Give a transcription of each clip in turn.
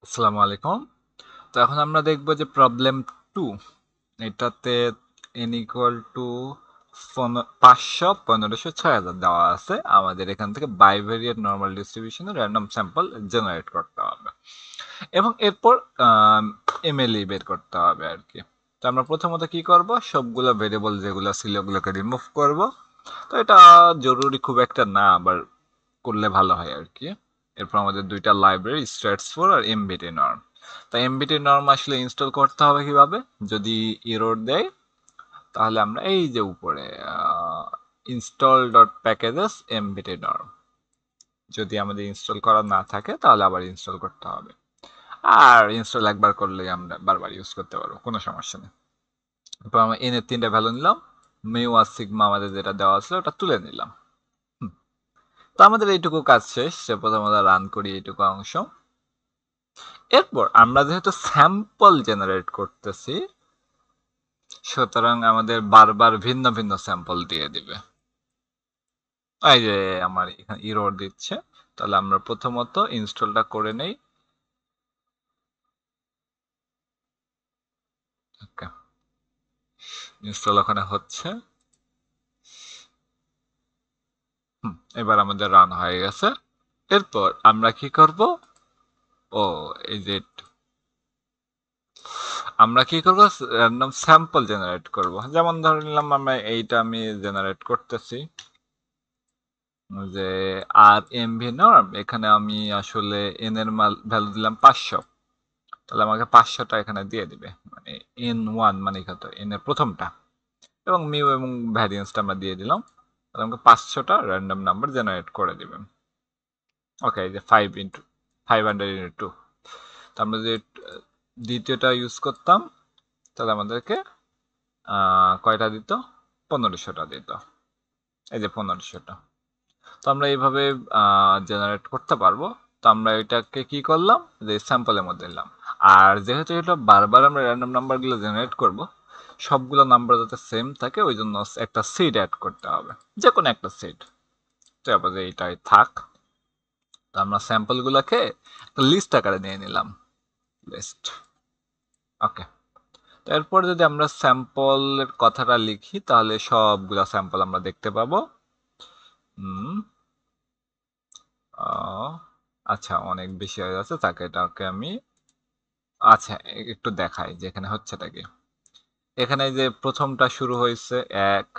আসসালামু আলাইকুম। তো এখন আমরা দেখব যে প্রবলেম 2 এটাতে n ইকুয়াল টু 500 1500 6000 দেওয়া আছে। আমাদের এখান থেকে bivariate normal ডিস্ট্রিবিউশনে random sample generate করতে হবে এবং এরপর এমএলই বের করতে হবে আর কি। তো আমরা প্রথমত কি করব, সবগুলো ভেরিয়েবল যেগুলো ছিল ওগুলোকে রিমুভ করব। তো এটা জরুরি খুব একটা না, আবার করলে ভালো হয় আর কি। এরপর আমাদের দুইটা লাইব্রেরি স্ট্যাটস4 আর এমবিটি নর্ম। তা এমবিটি নর্ম আসলে ইনস্টল করতে হবে কিভাবে, যদি এরর দেয় তাহলে আমরা এই যে উপরে install dot packages MBT norm, যদি আমাদের ইনস্টল করা না থাকে তাহলে আবার ইনস্টল করতে হবে। আর ইনস্টল একবার করলেই আমরা বারবার ইউজ করতে পারবো, কোনো সমস্যা নেই। এরপর আমরা এন এর 3টা ভ্যালু নিলাম, মিউ আর সিগমা আমাদের যেটা দেওয়া ছিল ওটা তুলে নিলাম। তো আমাদের এইটুকু কাজ শেষ। সে প্রথমত রান করি এইটুকু অংশ। এরপর আমরা যেহেতু স্যাম্পল জেনারেট করতেছি, সুতরাং আমাদের বারবার ভিন্ন ভিন্ন স্যাম্পল দিয়ে দিবে। এই যে আমার এখানে এরর দিচ্ছে, তাহলে আমরা প্রথমত ইনস্টলটা করে নেই। ওকে, ইনস্টল ওখানে হচ্ছে। এবার আমাদের রান হয়ে গেছে। এরপর আমরা কি করব, ও এই যে আমরা কি করব, র্যান্ডম স্যাম্পল জেনারেট করব। যেমন ধরে নিলাম আমরা এইটা আমি জেনারেট করতেছি যে আর এমভি নর্ম, এখানে আমি আসলে এন এর ভ্যালু দিলাম 500, তাহলে আমাকে 500টা এখানে দিয়ে দিবে, মানে n1 মানে কত, এন এর প্রথমটা, এবং মিউ এবং ভ্যারিয়েন্সটা আমরা দিয়ে দিলাম, তাহলে আমাকে 500টা র্যান্ডম নাম্বার জেনারেট করে দিবে। ওকে, এই যে 500 × 2, তো আমরা যে দ্বিতীয়টা ইউজ করতাম তাহলে আমাদেরকে কয়টা দিত, 1500টা দিত। এই যে 1500টা। তো আমরা এইভাবে জেনারেট করতে পারবো। তো আমরা এটাকে কি করলাম, যে স্যাম্পলের মধ্যে নিলাম। আর যেহেতু এটা বারবার আমরা র্যান্ডম নাম্বারগুলো জেনারেট করব, সবগুলো নাম্বার যাতে সেম থাকে ওই জন্য একটা সিড অ্যাড করতে হবে, যে কোনো একটা সিড। তো আপাতত এইটাই থাক। তো আমরা স্যাম্পলগুলোকে একটা লিস্ট আকারে নিয়ে নিলাম, লিস্ট। ওকে, তো এরপর যদি আমরা স্যাম্পলের কথাটা লিখি তাহলে সবগুলা স্যাম্পল আমরা দেখতে পাবো। হুম, আচ্ছা, অনেক বেশি হয়ে যাচ্ছে, তাকে এটাকে আমি আচ্ছা একটু দেখাই যে এখানে হচ্ছেটা কি। এখানে যে প্রথমটা শুরু হয়েছে 1,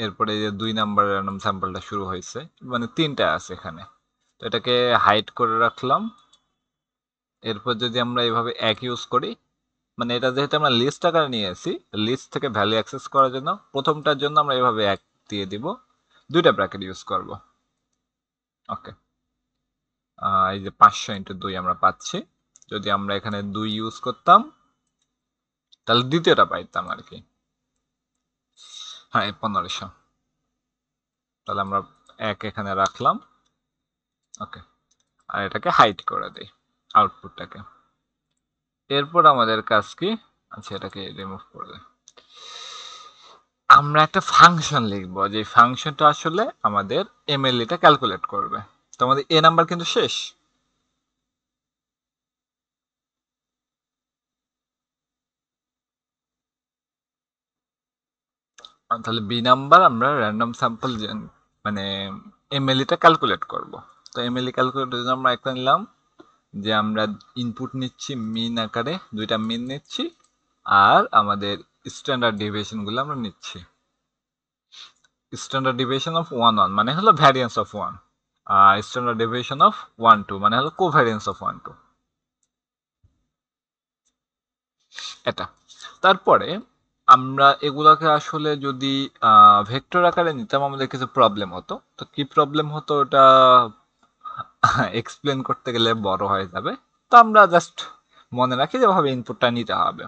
এরপরে যে 2 নাম্বার র্যান্ডম স্যাম্পলটা শুরু হয়েছে, মানে 3টা আছে এখানে। তো এটাকে হাইড করে রাখলাম। এরপর যদি আমরা এইভাবে 1 ইউজ করি, মানে এটা যেহেতু আমরা লিস্ট আকারে নিয়েছি, লিস্ট থেকে ভ্যালু অ্যাক্সেস করার জন্য প্রথমটার জন্য আমরা এইভাবে 1 দিয়ে দিব, 2টা ব্র্যাকেট ইউজ করব। ওকে, এই যে 500 × 2 আমরা পাচ্ছি। যদি আমরা এখানে 2 ইউজ করতাম তাহলে দ্বিতীয়টা পাইতাম আর কি। হ্যাঁ, 1500। তাহলে আমরা 1 এখানে রাখলাম। ওকে, আর এটাকে হাইড করে দিই আউটপুটটাকে। এরপর আমাদের কাজ কি, আচ্ছা এটাকে রিমুভ করে দিই। আমরা একটা ফাংশন লিখবো, যে ফাংশনটা আসলে আমাদের এমএলইটা ক্যালকুলেট করবে। তো আমাদের এ নাম্বার কিন্তু শেষ। তাহলে বি নাম্বার আমরা র্যান্ডম স্যাম্পল মানে এমএলইটা ক্যালকুলেট করব। তো এমএলই ক্যালকুলেটের জন্য আমরা একটা নিলাম, যে আমরা ইনপুট নিচ্ছি মিন আকারে, 2টা মিন নিচ্ছি, আর আমাদের স্ট্যান্ডার্ড ডেভিয়েশনগুলো আমরা নিচ্ছি। স্ট্যান্ডার্ড ডেভিয়েশন অফ 1 1 মানে হলো ভ্যারিয়েন্স অফ 1, আর স্ট্যান্ডার্ড ডেভিয়েশন অফ 1 2 মানে হলো কোভ্যারিয়েন্স অফ 1 2। এটা, তারপরে আমরা এগুলাকে আসলে যদি ভেক্টর আকারে নিতাম আমাদের কিছু প্রবলেম হতো। তো কি প্রবলেম হতো ওটা এক্সপ্লেন করতে গেলে বড় হয়ে যাবে। তো আমরা জাস্ট মনে রাখি যেভাবে ইনপুটটা নিতে হবে।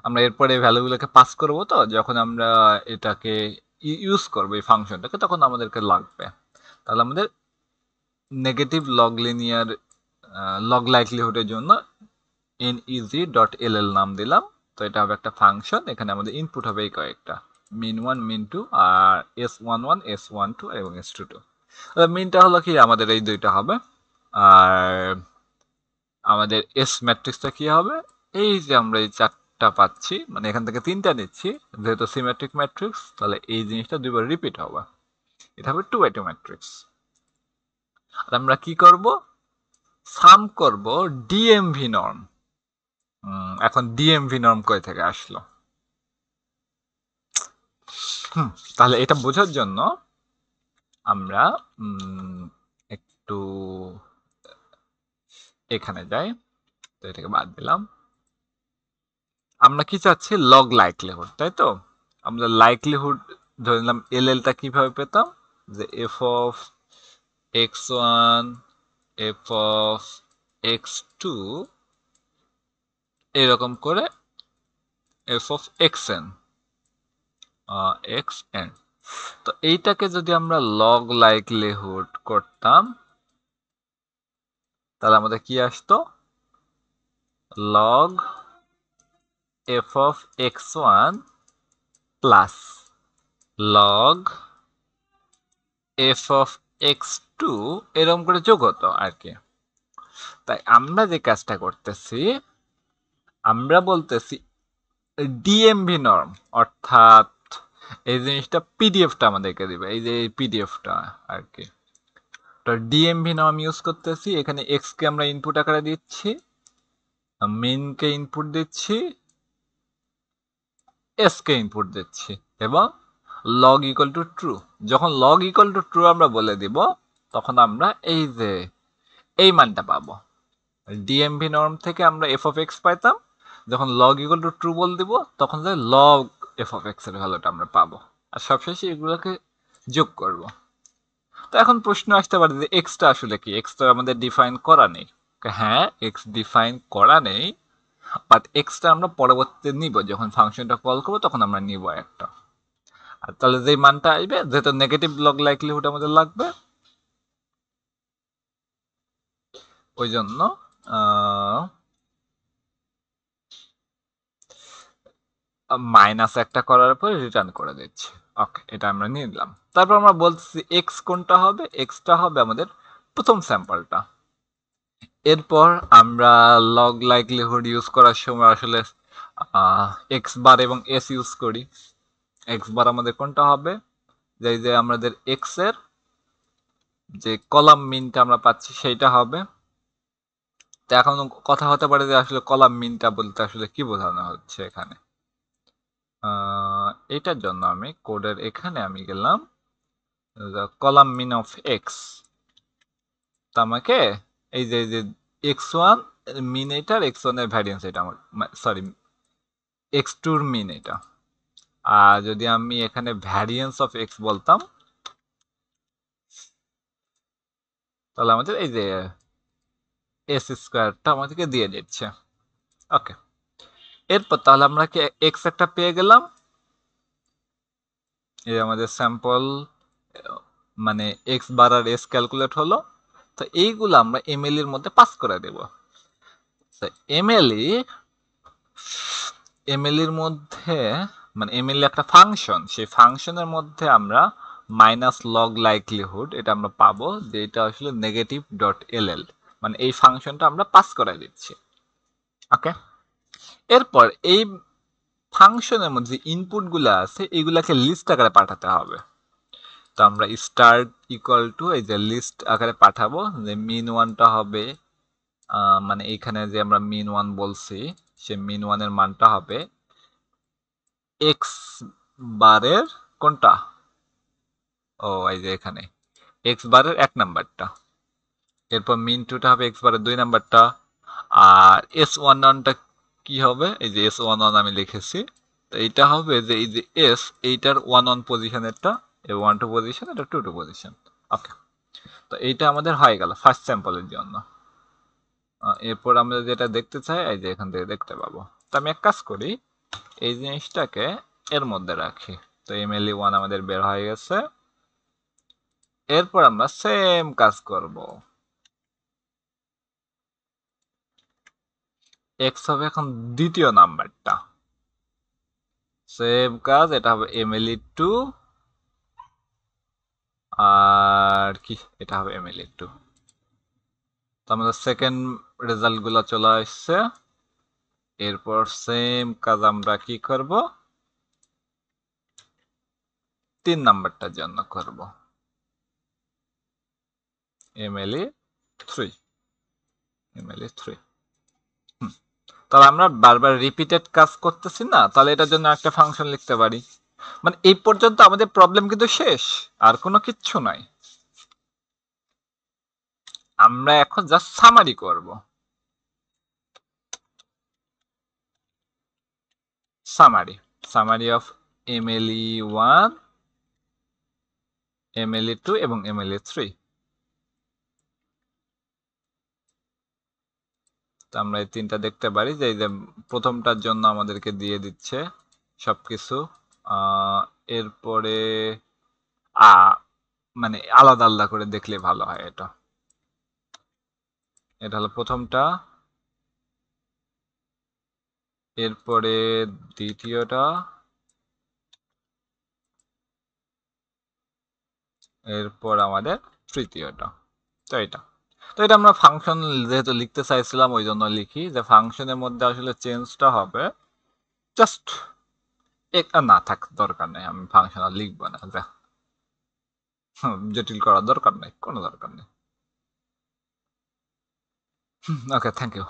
আমরা এরপরে ভ্যালুগুলোকে পাস করব, তো যখন আমরা এটাকে ইউজ করবো এই ফাংশনটাকে তখন আমাদেরকে লাগবে। তাহলে আমাদের নেগেটিভ লগ লিনিয়ার লগ লাইকলিহুডের জন্য neg.ll নাম দিলাম। তো এটা হবে একটা ফাংশন, এখানে আমাদের ইনপুট হবে এই কয়েকটা, min1 min2 আর s11 s12 এবং s22। মিনটা হলো কি আমাদের এই দুইটা হবে, আর আমাদের এস ম্যাট্রিক্সটা কি হবে, এই যে আমরা এই চারটা পাচ্ছি, মানে এখান থেকে তিনটা নিচ্ছি, যেহেতু সিমেট্রিক ম্যাট্রিক্স, তাহলে এই জিনিসটা দুইবার রিপিট হবে, এটা হবে 2 by 2 ম্যাট্রিক্স। আর আমরা কি করব, সাম করব ডিএমভি নর্ম। এখন ডিএমভি নর্ম কই থেকে আসলো, তাহলে এটা বোঝার জন্য আমরা একটু এখানে যাই, তো এটাকে বাদ দিলাম। আমরা কি চাচ্ছি, লগ লাইকলিহুড, তাই তো? আমরা লাইকলিহুড ধরে নিলাম, এলএলটা কিভাবে পেতাম, যে F of x1 F of x2 এরকম করে এফ অফ xn xn। তো এইটাকে যদি আমরা লগ লাইকলিহুড করতাম, তাহলে আমাদের কি আসতো, log F of x1 plus log F of x2 এরকম করে যোগ হতো আর কি। তাই আমরা যে কাজটা করতেছি, আমরা বলতেছি ডিএমভি নর্ম, অর্থাৎ এই জিনিসটা পিডিএফটা আমাদেরকে দিবে, এই যে এই পিডিএফটা আর কি। তো ডিএমভি নর্ম ইউজ করতেছি, এখানে এক্স কে আমরা ইনপুট আকারে দিচ্ছি, মেইন কে ইনপুট দিচ্ছি, এস কে ইনপুট দিচ্ছি, এবং লগ ইকুয়াল টু ট্রু। যখন লগ ইকুয়াল টু ট্রু আমরা বলে দিব, তখন আমরা এই যে এই মানটা পাবো। ডিএমভি নর্ম থেকে আমরা এফ অফ এক্স পাইতাম, যখন লগ ইকুয়াল টু ট্রু বলে দিব, তখন যে লগ এফ অফ এক্স এর ভ্যালুটা আমরা পাবো। আর সবশেষে এগুলোকে যোগ করব। তো এখন প্রশ্ন আসতে পারে যে এক্সটা আসলে কি, এক্সটা আমাদের ডিফাইন করা নেই। হ্যাঁ, এক্স ডিফাইন করা নেই, বাট এক্সটা আমরা পরবর্তীতে নিব, যখন ফাংশনটা কল করবো তখন আমরা নিব একটা। আর তাহলে যে মানটা আসবে, যেহেতু নেগেটিভ লগ লাইকলিহুড আমাদের লাগবে, ওই জন্য মাইনাস একটা করার পরে রিটার্ন করে দিচ্ছি। ওকে, এটা আমরা নিয়ে নিলাম। তারপর আমরা বলছি এক্স কোনটা হবে, এক্সটা হবে আমাদের প্রথম স্যাম্পলটা। এরপর আমরা লগ লাইকলিহুড ইউজ করার সময় আসলে এক্স বার এবং এস ইউজ করি। এক্স বার আমাদের কোনটা হবে, যে আমাদের এক্স এর যে কলাম মিনটা আমরা পাচ্ছি সেইটা হবে। তো এখন কথা হতে পারে যে আসলে কলাম মিনটা বলতে আসলে কি বোঝানো হচ্ছে এখানে। এটার জন্য আমি কোডের এখানে আমি গেলাম, কলাম মিন অফ এক্স। তো আমাকে এই যে x1 মিন, এটার x1 এর ভ্যারিয়েন্স এটা আমার, সরি x2 এর মিন এটা। আর যদি আমি এখানে ভ্যারিয়েন্স অফ x বলতাম, তাহলে আমাদের এই যে এস স্কোয়ারটা আমাদেরকে দিয়ে দিচ্ছে। ওকে, এরপর তাহলে আমরা কি এক্স একটা পেয়ে গেলাম, এই আমাদের স্যাম্পল, মানে এক্স বার আর এস ক্যালকুলেট হলো। তো এইগুলো আমরা এমএল এর মধ্যে পাস করে দেব। এমএল এর মধ্যে, মানে এমএল একটা ফাংশন, সেই ফাংশনের মধ্যে আমরা মাইনাস লগ লাইকলিহুড এটা আমরা পাবো, যে এটা আসলে নেগেটিভ ডট এলএল, মানে এই ফাংশনটা আমরা পাস করে দিচ্ছি। ওকে, এরপর এই ফাংশনের মধ্যে ইনপুট গুলো আছে, এগুলাকে লিস্ট আকারে পাঠাতে হবে। তো আমরা স্টার্ট ইকুয়াল টু এই যে লিস্ট আকারে পাঠাবো, যে মিন ওয়ানটা হবে, মানে এইখানে যে আমরা মিন ওয়ান বলছি, সে মিন ওয়ানের মানটা হবে এক্স বারের কোনটা, ও এই যে এখানে এক্স বারের 1 নাম্বারটা। এরপর মিন টুটা হবে এক্স বারের 2 নাম্বারটা। আর এস ওয়ান ওয়ানটা কি হবে, এই যে এস ওয়ান ওয়ান আমি লিখেছি। তো এইটা হবে যে এই যে এস, এইটার 1 1 পজিশনেরটা, 1 2 পজিশন, এটা 2 2 পজিশন। ওকে, তো এইটা আমাদের হয়ে গেল ফার্স্ট স্যাম্পলের জন্য। এরপর আমরা যেটা দেখতে চাই, এই যে এখান থেকে দেখতে পাবো। তো আমি এক কাজ করি, এই জিনিসটাকে এর মধ্যে রাখি। তো এমএলই ওয়ান আমাদের বের হয়ে গেছে। এরপর আমরা সেম কাজ করব, এক্স হবে এখন দ্বিতীয় নাম্বারটা, সেম কাজ, এটা হবে এমএলই টু, আর কি এটা হবে এমএলই টু। তো আমাদের সেকেন্ড রেজাল্ট গুলো চলে আসছে। এরপর সেম কাজ আমরা কি করব, 3 নাম্বারটার জন্য করব, mle3 mle3। তাহলে আমরা বারবার রিপিটেড কাজ করতেছি না, তাহলে এটার জন্য একটা ফাংশন লিখতে পারি। মানে এই পর্যন্ত আমাদের প্রবলেম কিন্তু শেষ, আর কোনো কিচ্ছু নাই। আমরা এখন জাস্ট সামারি করব। সামারি অফ mle1, mle2 এবং mle3। তো আমরা এই তিনটা দেখতে পারি যে এই যে প্রথমটার জন্য আমাদেরকে দিয়ে দিচ্ছে সবকিছু। এরপরে আ মানে আলাদা আলাদা করে দেখলে ভালো হয়। এটা এটা হলো প্রথমটা, এরপরে দ্বিতীয়টা, এরপর আমাদের তৃতীয়টা। তো এটা আমরা ফাংশন যেহেতু লিখতে চাইছিলাম ওই জন্য লিখি যে ফাংশনের মধ্যে আসলে চেঞ্জটা হবে জাস্ট একটা না থাক, দরকার নেই, আমি ফাংশন আর লিখবো না, জটিল করার দরকার নেই, কোনো দরকার নেই। ওকে, থ্যাংক ইউ।